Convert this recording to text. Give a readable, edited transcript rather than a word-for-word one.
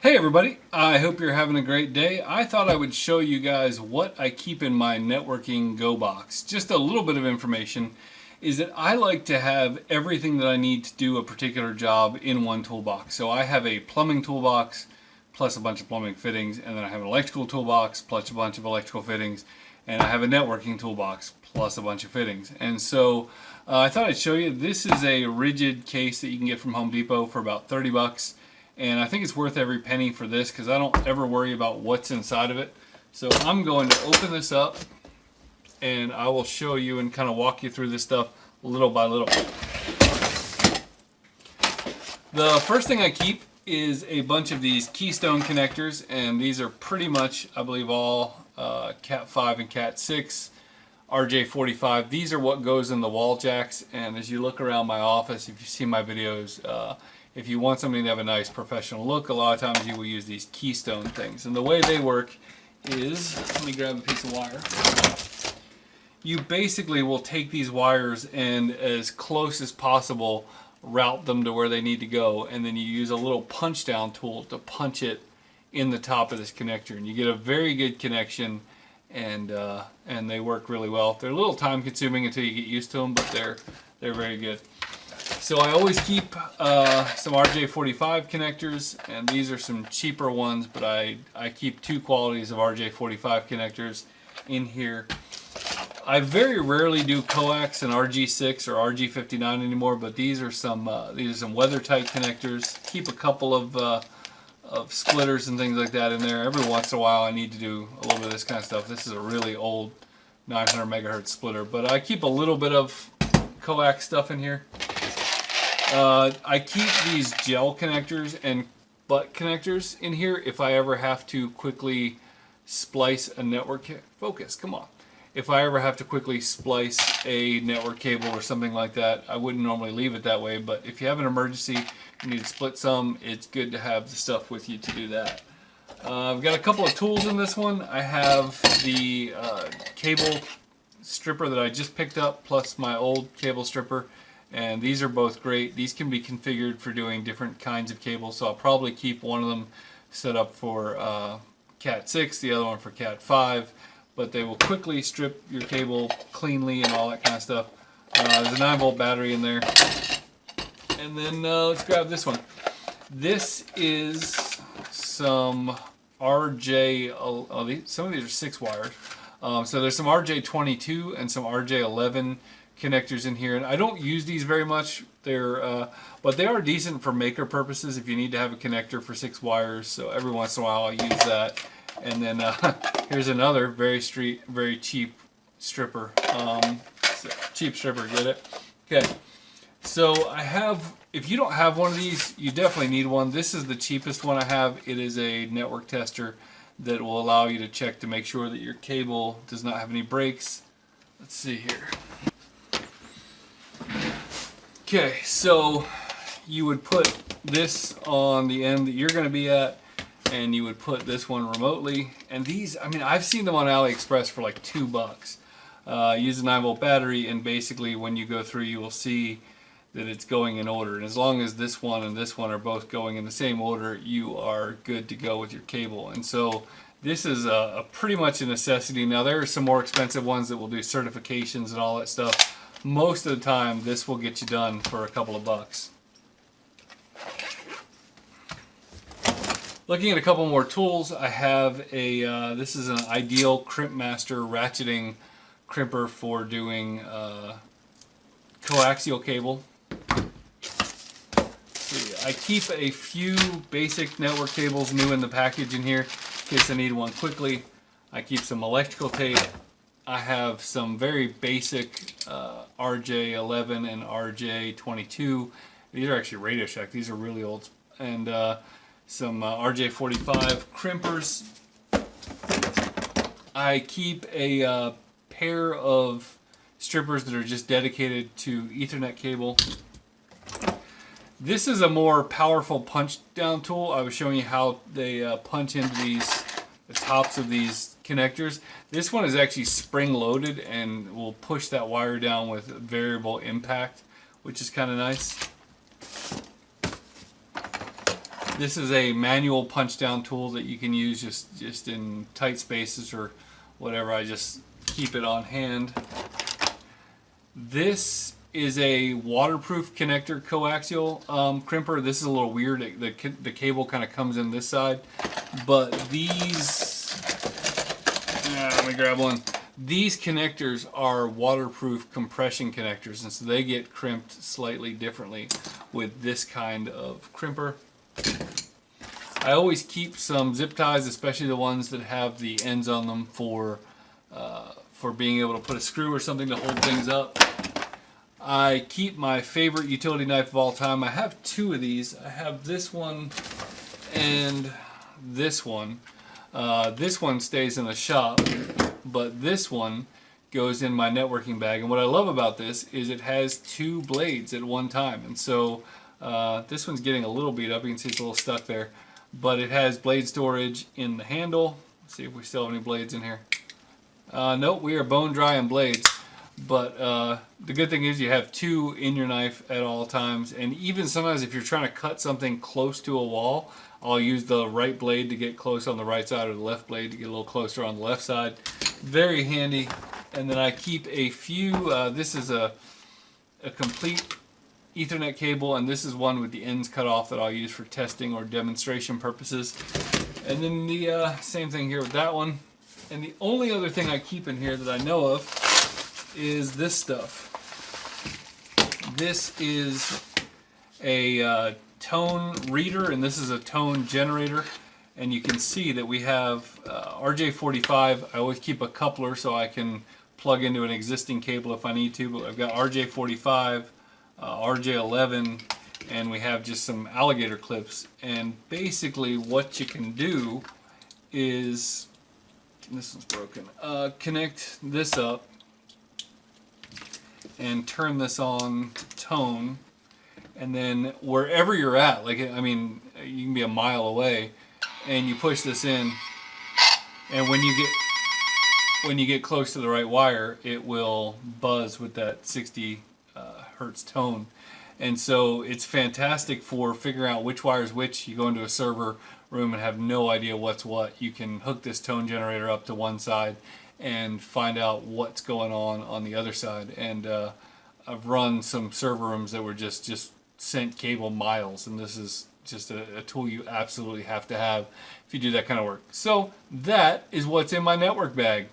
Hey everybody, I hope you're having a great day. I thought I would show you guys what I keep in my networking go box. Just a little bit of information is that I like to have everything that I need to do a particular job in one toolbox. So I have a plumbing toolbox plus a bunch of plumbing fittings, and then I have an electrical toolbox plus a bunch of electrical fittings, and I have a networking toolbox plus a bunch of fittings. And so I thought I'd show you. This is a rigid case that you can get from Home Depot for about 30 bucks. And I think it's worth every penny for this because I don't ever worry about what's inside of it. So I'm going to open this up and I will show you and kind of walk you through this stuff little by little. The first thing I keep is a bunch of these Keystone connectors, and these are pretty much, I believe, all Cat 5 and Cat 6 RJ45. These are what goes in the wall jacks, and as you look around my office, if you see my videos, if you want something to have a nice professional look, a lot of times you will use these Keystone things. And the way they work is, let me grab a piece of wire. You basically will take these wires and as close as possible route them to where they need to go, and then you use a little punch down tool to punch it in the top of this connector, and you get a very good connection, and they work really well. They're a little time consuming until you get used to them, but they're very good. So I always keep some RJ45 connectors, and these are some cheaper ones, but I keep two qualities of RJ45 connectors in here. I very rarely do coax and RG6 or RG59 anymore, but these are some weather-tight connectors. Keep a couple of splitters and things like that in there. Every once in a while I need to do a little bit of this kind of stuff. This is a really old 900 megahertz splitter, but I keep a little bit of coax stuff in here. I keep these gel connectors and butt connectors in here if I ever have to quickly splice a network focus. Come on. If I ever have to quickly splice a network cable or something like that, I wouldn't normally leave it that way, but if you have an emergency, you need to split some, it's good to have the stuff with you to do that. I've got a couple of tools in this one. I have the cable stripper that I just picked up plus my old cable stripper. And these are both great. These can be configured for doing different kinds of cables, so I'll probably keep one of them set up for Cat 6, the other one for Cat 5, but they will quickly strip your cable cleanly and all that kind of stuff. There's a 9-volt battery in there. And then let's grab this one. This is some RJ, some of these are 6 wires. So there's some RJ22 and some RJ11 connectors in here, and I don't use these very much. But they are decent for maker purposes if you need to have a connector for 6 wires. So every once in a while I'll use that. And then here's another very cheap stripper. Cheap stripper, get it? Okay. So I have. If you don't have one of these, you definitely need one. This is the cheapest one I have. It is a network tester that will allow you to check to make sure that your cable does not have any breaks. Let's see here. Okay, so you would put this on the end that you're going to be at, and you would put this one remotely. And these, I mean, I've seen them on AliExpress for like $2. Use a 9-volt battery, and basically when you go through, you will see that it's going in order. And as long as this one and this one are both going in the same order, you are good to go with your cable. And so this is a pretty much a necessity. Now there are some more expensive ones that will do certifications and all that stuff. Most of the time, this will get you done for a couple of bucks. Looking at a couple more tools, I have a, this is an Ideal Crimp Master ratcheting crimper for doing coaxial cable. I keep a few basic network cables new in the package in here in case I need one quickly. I keep some electrical tape. I have some very basic RJ11 and RJ22. These are actually Radio Shack. These are really old. And some RJ45 crimpers. I keep a pair of strippers that are just dedicated to Ethernet cable. This is a more powerful punch down tool. I was showing you how they punch into the tops of these connectors. This one is actually spring loaded and will push that wire down with variable impact, which is kind of nice. This is a manual punch down tool that you can use just in tight spaces or whatever. I just keep it on hand. This is a waterproof connector coaxial crimper. This is a little weird. The cable kind of comes in this side, but these, let me grab one. These connectors are waterproof compression connectors, and so they get crimped slightly differently with this kind of crimper. I always keep some zip ties, especially the ones that have the ends on them for being able to put a screw or something to hold things up. I keep my favorite utility knife of all time. I have two of these. I have this one and this one. This one stays in the shop, but this one goes in my networking bag. And what I love about this is it has two blades at one time. And so this one's getting a little beat up. You can see it's a little stuck there. But it has blade storage in the handle. Let's see if we still have any blades in here. Nope, we are bone dry in blades. But the good thing is you have two in your knife at all times. And even sometimes if you're trying to cut something close to a wall, I'll use the right blade to get close on the right side or the left blade to get a little closer on the left side. Very handy. And then I keep a few, this is a complete Ethernet cable, and this is one with the ends cut off that I'll use for testing or demonstration purposes. And then the same thing here with that one. And the only other thing I keep in here that I know of is this stuff. This is a tone reader, and this is a tone generator. And you can see that we have RJ45. I always keep a coupler so I can plug into an existing cable if I need to, but I've got RJ45, RJ11, and we have just some alligator clips. And basically what you can do is, this one's broken, connect this up and turn this on to tone, and then wherever you're at, like, I mean, you can be a mile away, and you push this in, and when you get close to the right wire, it will buzz with that 60 hertz tone. And so it's fantastic for figuring out which wire is which. You go into a server room and have no idea what's what. You can hook this tone generator up to one side and find out what's going on the other side. And I've run some server rooms that were just sent cable miles, and this is just a tool you absolutely have to have if you do that kind of work. So that is what's in my network bag.